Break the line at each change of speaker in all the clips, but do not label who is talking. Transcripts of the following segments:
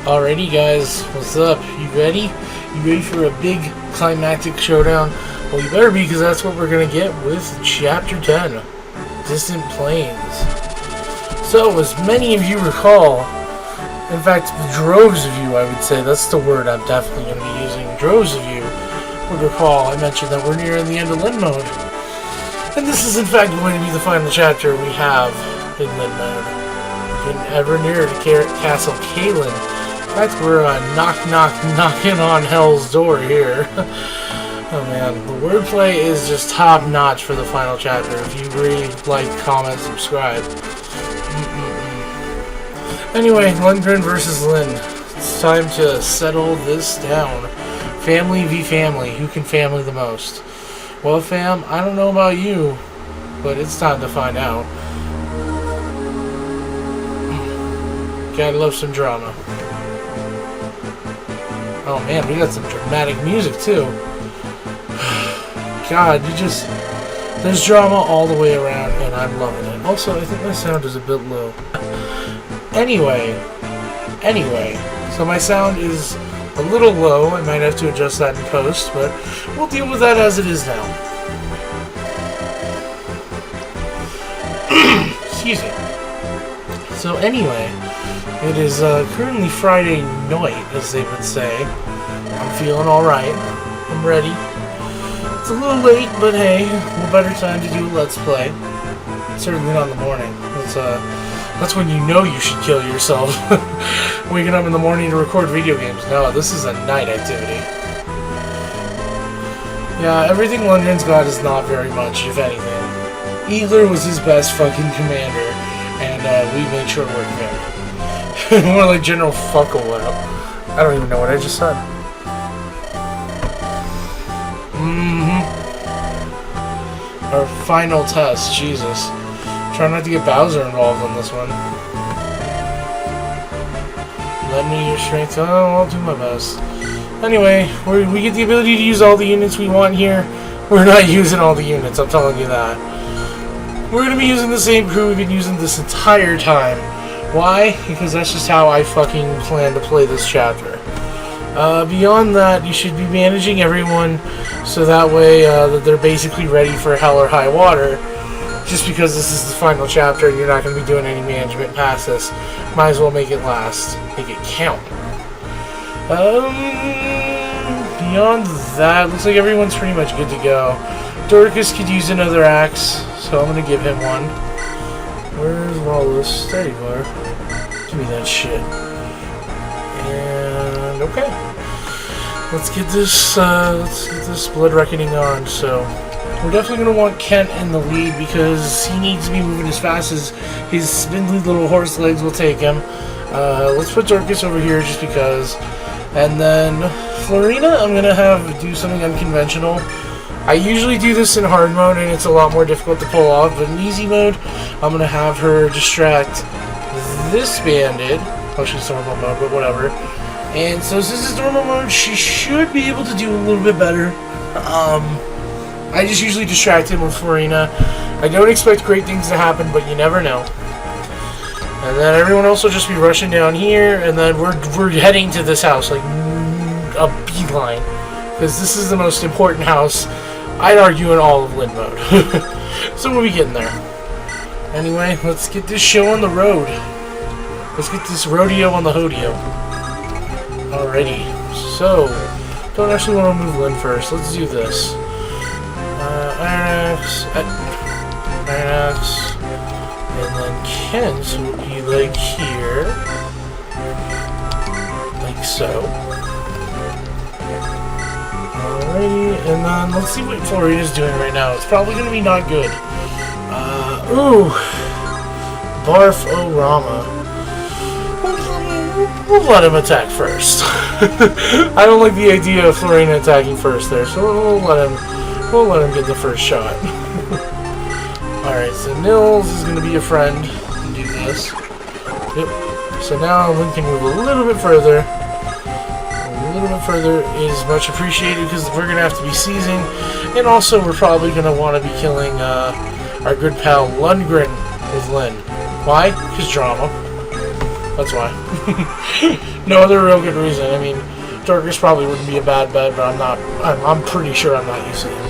Alrighty guys, what's up? You ready? You ready for a big climactic showdown? Well, you better be, because that's what we're going to get with Chapter 10, Distant Plains. So, as many of you recall, in fact, droves of you, I would say, that's the word I'm definitely going to be using, droves of you would recall I mentioned that we're nearing the end of Lin mode. And this is in fact going to be the final chapter we have in Lin mode. We're getting ever nearer to Castle Kalen. In fact, we're knocking on hell's door here. Oh man, the wordplay is just top notch for the final chapter. If you agree, like, comment, subscribe. Anyway, Lundgren versus Lin. It's time to settle this down. Family v family. Who can family the most? Well, fam, I don't know about you, but it's time to find out. Gotta love some drama. Oh man, we got some dramatic music too. God, there's drama all the way around, and I'm loving it. Also, I think my sound is a bit low. Anyway, so my sound is a little low. I might have to adjust that in post, but we'll deal with that as it is now. Excuse me. So anyway, it is currently Friday night, as they would say. I'm feeling alright. I'm ready. It's a little late, but hey, what better time to do a Let's Play? Certainly not in the morning. That's when you know you should kill yourself. Waking up in the morning to record video games. No, this is a night activity. Yeah, everything Lundgren's got is not very much, if anything. Eagler was his best fucking commander, and we made short work of him. More like General Fuckalap. I don't even know what I just said. Our final test, Jesus. Try not to get Bowser involved in this one. Lend me your strength. Oh, I'll do my best. Anyway, we get the ability to use all the units we want here. We're not using all the units, I'm telling you that. We're going to be using the same crew we've been using this entire time. Why? Because that's just how I fucking plan to play this chapter. Beyond that, you should be managing everyone so that way that they're basically ready for hell or high water. Just because this is the final chapter and you're not going to be doing any management past this, might as well make it last. Make it count. Beyond that, looks like everyone's pretty much good to go. Dorcas could use another axe, so I'm going to give him one. Where's Wallace? There you are. Give me that shit. And okay. Let's get this blood reckoning on. So we're definitely going to want Kent in the lead because he needs to be moving as fast as his spindly little horse legs will take him. Let's put Dorcas over here just because. And then Florina, I'm going to have do something unconventional. I usually do this in hard mode and it's a lot more difficult to pull off, but in easy mode, I'm going to have her distract this bandit. Oh, she's normal mode, but whatever. And so since it's normal mode, she should be able to do a little bit better. I just usually distract him with Florina. I don't expect great things to happen, but you never know. And then everyone else will just be rushing down here, and then we're heading to this house, like a beeline. Because this is the most important house, I'd argue, in all of Lin mode. So we'll be getting there. Anyway, let's get this show on the road. Let's get this rodeo on the hodeo. Alrighty. So, don't actually want to move Lin first. Let's do this. Iron Axe, and then Kent will be like here, like so. Alrighty, and then let's see what Florina's doing right now. It's probably going to be not good. Ooh, Barf-O-Rama. We'll let him attack first. I don't like the idea of Florina attacking first there, so we'll let him get the first shot. Alright, so Nils is going to be a friend and do this. Yep. So now Lin can move a little bit further. A little bit further is much appreciated because we're going to have to be seizing. And also we're probably going to want to be killing our good pal Lundgren with Lin. Why? Because drama. That's why. No other real good reason. I mean, Dorcas probably wouldn't be a bad bet, but I'm pretty sure I'm not using him.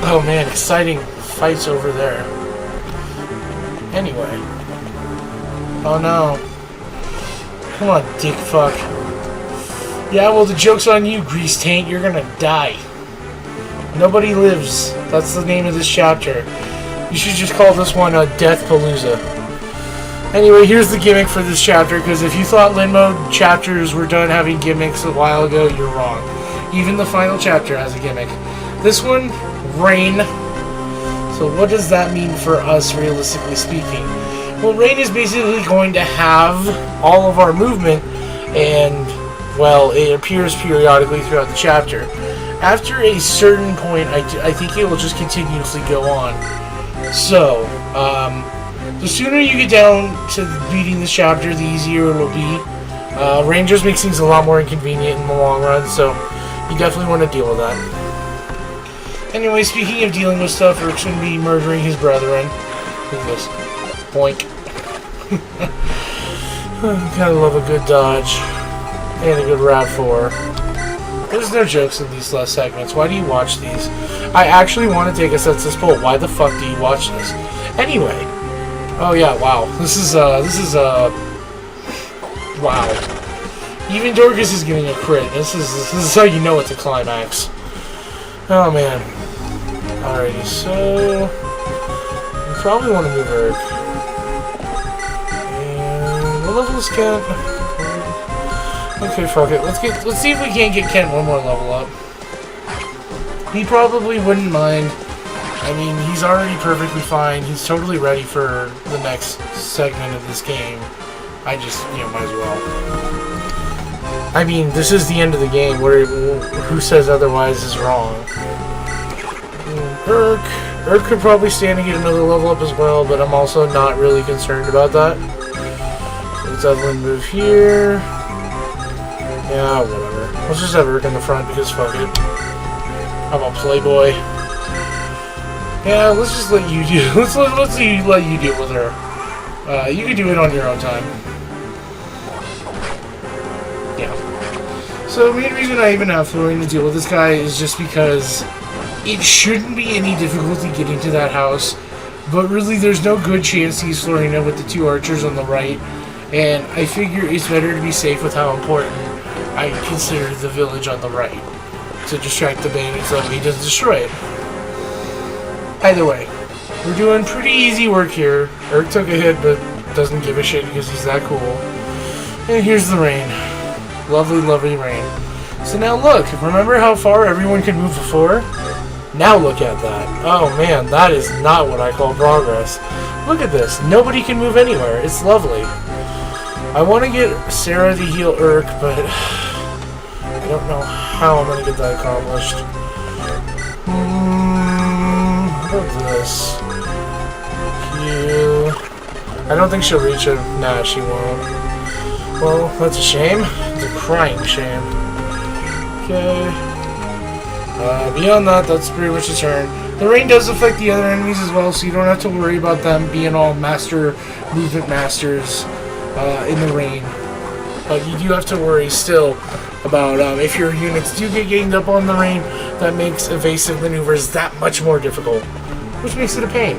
Oh man, exciting fights over there. Anyway. Oh no. Come on, dick fuck. Yeah, well, the joke's on you, grease taint. You're gonna die. Nobody lives. That's the name of this chapter. You should just call this one a Death Palooza. Anyway, here's the gimmick for this chapter, because if you thought Lin Mode chapters were done having gimmicks a while ago, you're wrong. Even the final chapter has a gimmick. This one, rain. So what does that mean for us, realistically speaking? Well, rain is basically going to have all of our movement, and, well, it appears periodically throughout the chapter. After a certain point, I think it will just continuously go on. So, the sooner you get down to beating this chapter, the easier it will be. Rain just makes things a lot more inconvenient in the long run, so you definitely want to deal with that. Anyway, speaking of dealing with stuff, Urk's going to be murdering his brethren. Look at this. Boink. Gotta love a good dodge. And a good RAV4. There's no jokes in these last segments. Why do you watch these? I actually want to take a census poll. Why the fuck do you watch this? Anyway. Oh yeah, wow. This is wow. Even Dorcas is getting a crit. This is how you know it's a climax. Oh man. Alrighty, so we probably want to move Urk. And what level is Kent? Okay, fuck it. Let's see if we can't get Kent one more level up. He probably wouldn't mind. I mean, he's already perfectly fine. He's totally ready for the next segment of this game. I just, might as well. I mean, this is the end of the game. Who says otherwise is wrong. Urk could probably stand to get another level up as well, but I'm also not really concerned about that. Let's Evelyn move here. Yeah, whatever. Let's just have Urk in the front because fuck it. I'm a playboy. Yeah, let's just let you do. Let's let you deal with her. You can do it on your own time. Yeah. So the main reason I even have Florian to deal with this guy is just because it shouldn't be any difficulty getting to that house, but really there's no good chance he's Florina with the two archers on the right, and I figure it's better to be safe with how important I consider the village on the right, to distract the bandits so he doesn't destroy it. Either way, we're doing pretty easy work here. Urk took a hit, but doesn't give a shit because he's that cool. And here's the rain. Lovely, lovely rain. So now look, remember how far everyone could move before? Now look at that. Oh man, that is not what I call progress. Look at this. Nobody can move anywhere. It's lovely. I want to get Sarah to heal Urk, but I don't know how I'm going to get that accomplished. What about this? I don't think she'll reach him. Nah, she won't. Well, that's a shame. It's a crying shame. Okay. Beyond that, that's pretty much a turn. The rain does affect the other enemies as well, so you don't have to worry about them being all movement masters in the rain. But you do have to worry still about if your units do get ganged up on the rain, that makes evasive maneuvers that much more difficult, which makes it a pain.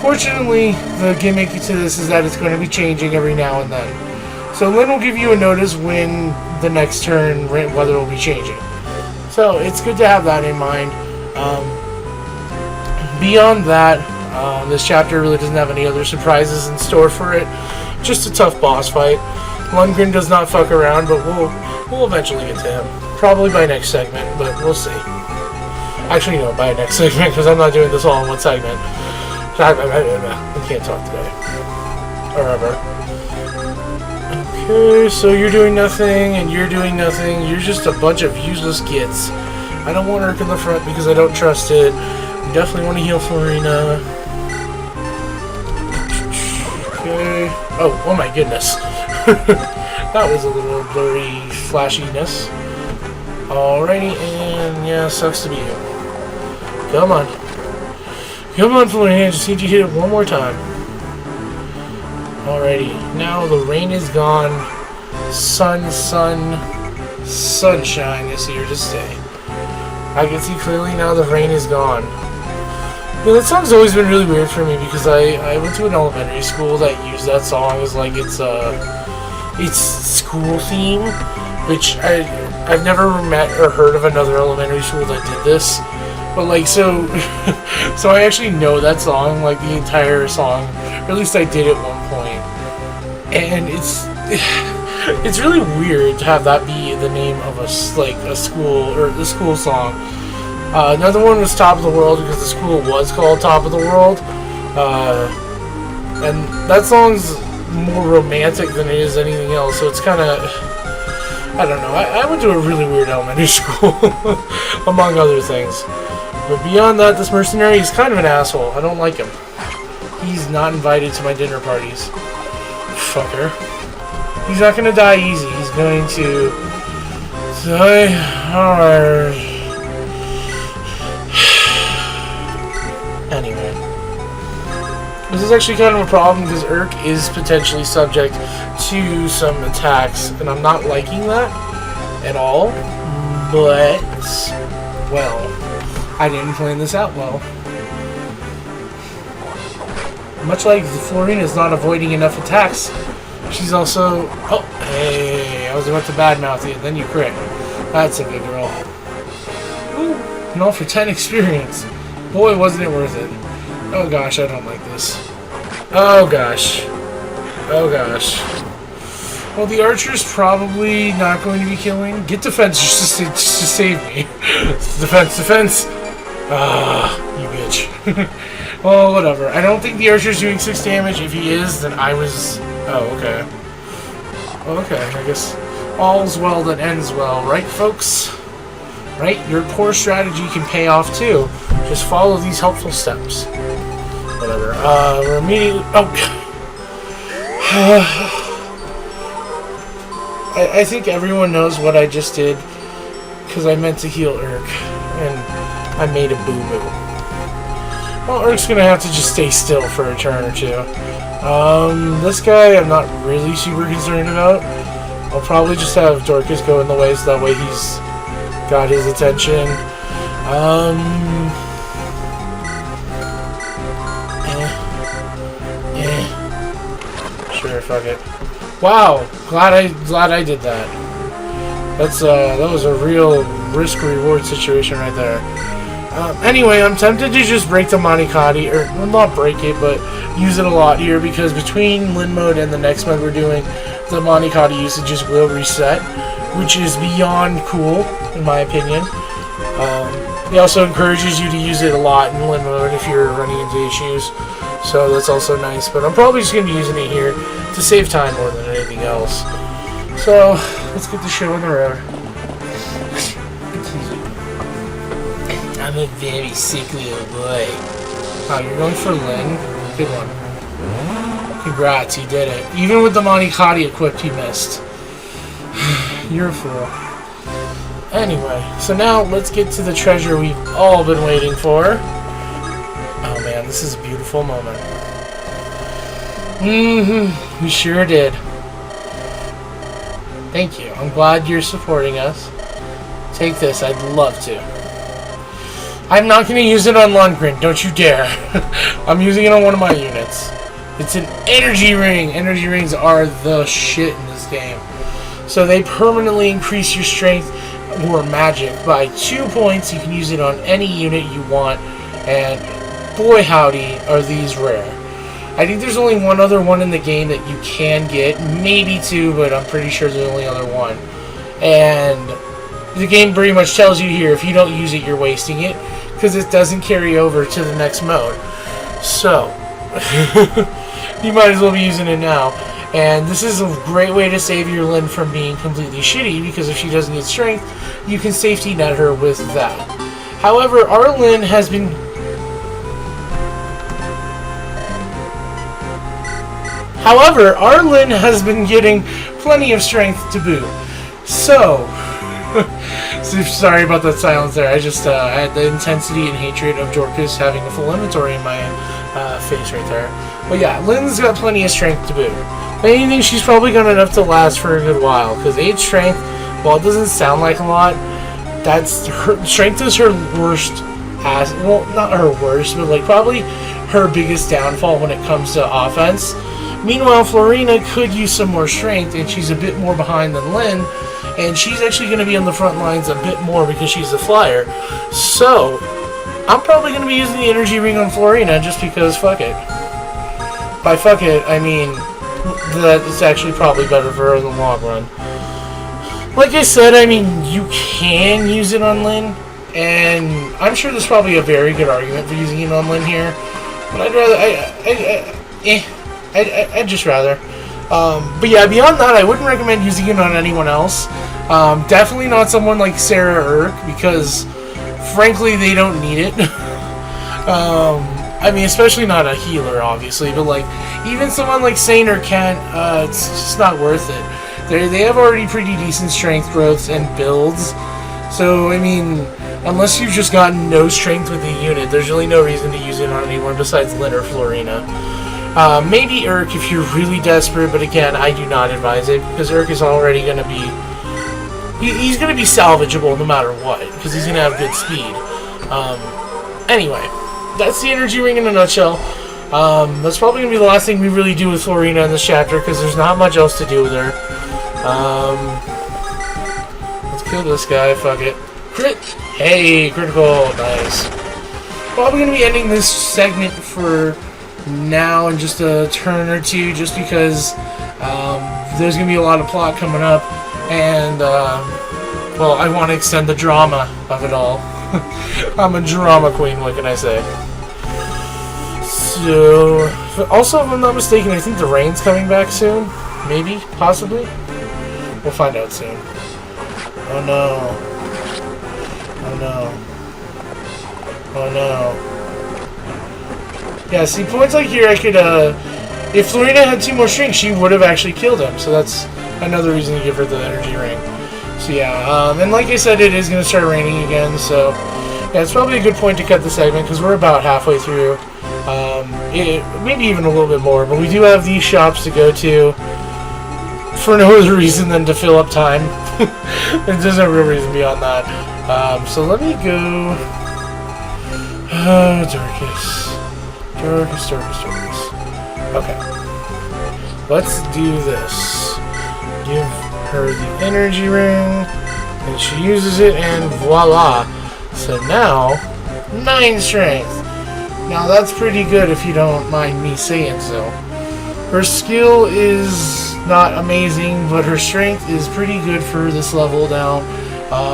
Fortunately, the gimmick to this is that it's going to be changing every now and then. So Lynn will give you a notice when the next turn weather will be changing. So it's good to have that in mind. Beyond that, this chapter really doesn't have any other surprises in store for it. Just a tough boss fight. Lundgren does not fuck around, but we'll eventually get to him. Probably by next segment, but we'll see. Actually, no, by next segment, because I'm not doing this all in one segment. I can't talk today. Or ever. Okay, so you're doing nothing, and you're doing nothing. You're just a bunch of useless gits. I don't want Urk in the front because I don't trust it. You definitely want to heal Florina. Okay. Oh my goodness. That was a little blurry flashiness. Alrighty, and yeah, sucks to be you. Come on. Come on, Florian, I just need you to hit it one more time. Alrighty, now the rain is gone. Sunshine is here to stay. I can see clearly now the rain is gone. Yeah, that song's always been really weird for me because I went to an elementary school that used that song as like its school theme, which I've never met or heard of another elementary school that did this. But like so so I actually know that song, like the entire song, or at least I did at one point. And it's really weird to have that be the name of a school or the school song. Another one was Top of the World because the school was called Top of the World. And that song's more romantic than it is anything else, so it's kind of, I don't know. I went to a really weird elementary school, among other things. But beyond that, this mercenary is kind of an asshole. I don't like him. He's not invited to my dinner parties. Fucker. He's not going to die easy. He's going to die hard. Anyway. This is actually kind of a problem because Urk is potentially subject to some attacks, and I'm not liking that at all. But, well, I didn't plan this out well. Much like Florina is not avoiding enough attacks, she's also... Oh, hey, I was about to badmouth you, then you crit. That's a good roll. Ooh, and all for 10 experience. Boy, wasn't it worth it. Oh gosh, I don't like this. Oh gosh. Oh gosh. Well, the archer's probably not going to be killing. Get defense just to save me. Defense. Ah, you bitch. Well, whatever. I don't think the archer's doing 6 damage. If he is, then I was... Oh, okay. Okay, I guess all's well that ends well, right, folks? Right? Your poor strategy can pay off, too. Just follow these helpful steps. Whatever. We're immediately... Oh! I think everyone knows what I just did, because I meant to heal Urk, and I made a boo-boo. Well, Urk's gonna have to just stay still for a turn or two. This guy I'm not really super concerned about. I'll probably just have Dorcas go in the way so that way he's got his attention. Sure, fuck it. Wow, glad I did that. That was a real risk-reward situation right there. Anyway, I'm tempted to just break the Monikati, or well, not break it, but use it a lot here because between Lin mode and the next mode we're doing, the Monikati usages will reset, which is beyond cool in my opinion. It also encourages you to use it a lot in Lin mode if you're running into issues. So that's also nice, but I'm probably just going to be using it here to save time more than anything else. So, let's get the show on the road. I'm a very sick little boy. Oh, you're going for Lin? Good one. Congrats, you did it. Even with the Monikati equipped, you missed. You're a fool. Anyway, so now let's get to the treasure we've all been waiting for. Oh man, this is a beautiful moment. We sure did. Thank you. I'm glad you're supporting us. Take this, I'd love to. I'm not going to use it on Lundgren, don't you dare. I'm using it on one of my units. It's an energy ring. Energy rings are the shit in this game. So they permanently increase your strength or magic by 2 points. You can use it on any unit you want, and boy howdy are these rare. I think there's only one other one in the game that you can get, maybe 2, but I'm pretty sure there's only other one. And the game pretty much tells you here, if you don't use it, you're wasting it, because it doesn't carry over to the next mode. So, you might as well be using it now. And this is a great way to save your Lin from being completely shitty, because if she doesn't get strength, you can safety net her with that. However, our Lin has been... getting plenty of strength to boot. So, sorry about that silence there. I just I had the intensity and hatred of Dorcas having a full inventory in my face right there. But yeah, Lynn's got plenty of strength to boot. If anything, she's probably got enough to last for a good while. Because 8 strength, while it doesn't sound like a lot, that's her strength is her worst. Well, not her worst, but like probably her biggest downfall when it comes to offense. Meanwhile, Florina could use some more strength, and she's a bit more behind than Lynn, and she's actually going to be on the front lines a bit more because she's a flyer. So, I'm probably going to be using the energy ring on Florina just because fuck it. By fuck it, I mean that it's actually probably better for her in the long run. Like I said, I mean, you can use it on Lynn, and I'm sure there's probably a very good argument for using it on Lynn here, but I'd rather, I'd just rather. But yeah, beyond that, I wouldn't recommend using it on anyone else. Definitely not someone like Sarah or Urk, because frankly, they don't need it. I mean, especially not a healer, obviously, but like, even someone like Saint or Kent, it's just not worth it. They have already pretty decent strength growths and builds, so I mean, unless you've just gotten no strength with the unit, there's really no reason to use it on anyone besides Lynn or Florina. Maybe Urk if you're really desperate, but again, I do not advise it, because Urk is already going to be... He's going to be salvageable no matter what, because he's going to have good speed. Anyway, that's the energy ring in a nutshell. That's probably going to be the last thing we really do with Florina in this chapter, because there's not much else to do with her. Let's kill this guy, fuck it. Crit! Hey, critical, nice. Probably going to be ending this segment for now in just a turn or two, just because there's going to be a lot of plot coming up, and well, I want to extend the drama of it all. I'm a drama queen, what can I say? So, also, if I'm not mistaken, I think the rain's coming back soon. Maybe, possibly. We'll find out soon. Oh no. Oh no. Oh no. Yeah, see, points like here I could, if Florina had 2 more strings, she would have actually killed him. So that's another reason to give her the energy ring. So yeah, and like I said, it is going to start raining again, so yeah, it's probably a good point to cut the segment, because we're about halfway through. Maybe even a little bit more, but we do have these shops to go to for no other reason than to fill up time. There's no real reason beyond that. So let me go... Darkest. Okay. Let's do this. Give her the energy ring, and she uses it, and voila. So now, 9 strength. Now that's pretty good if you don't mind me saying so. Her skill is not amazing, but her strength is pretty good for this level now.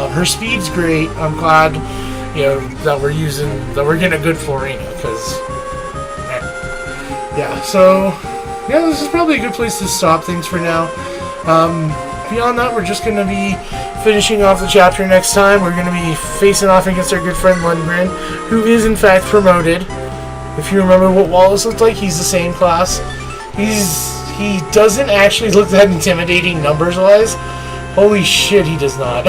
Her speed's great. I'm glad, you know, that we're getting a good Florina, because yeah, so yeah, this is probably a good place to stop things for now. Beyond that, we're just going to be finishing off the chapter next time. We're going to be facing off against our good friend Lundgren, who is in fact promoted. If you remember what Wallace looked like, he's the same class. He doesn't actually look that intimidating numbers-wise. Holy shit, he does not.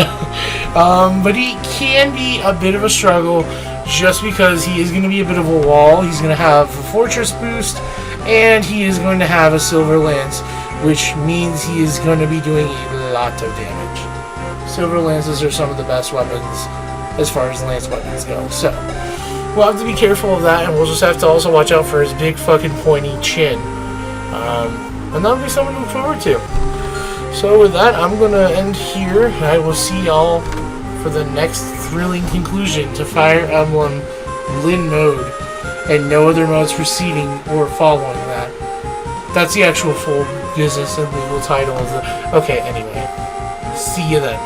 But he can be a bit of a struggle, just because he is going to be a bit of a wall. He's going to have a fortress boost, and he is going to have a silver lance, which means he is going to be doing a lot of damage. Silver lances are some of the best weapons as far as lance weapons go, so we'll have to be careful of that, and we'll just have to also watch out for his big fucking pointy chin. And that'll be something to look forward to. So with that, I'm going to end here, and I will see y'all for the next thrilling conclusion to Fire Emblem Lynn mode, and no other modes preceding or following that. That's the actual full business and legal title of the... Okay, anyway. See you then.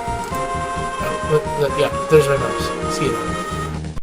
Yeah, there's my mouse. See you then.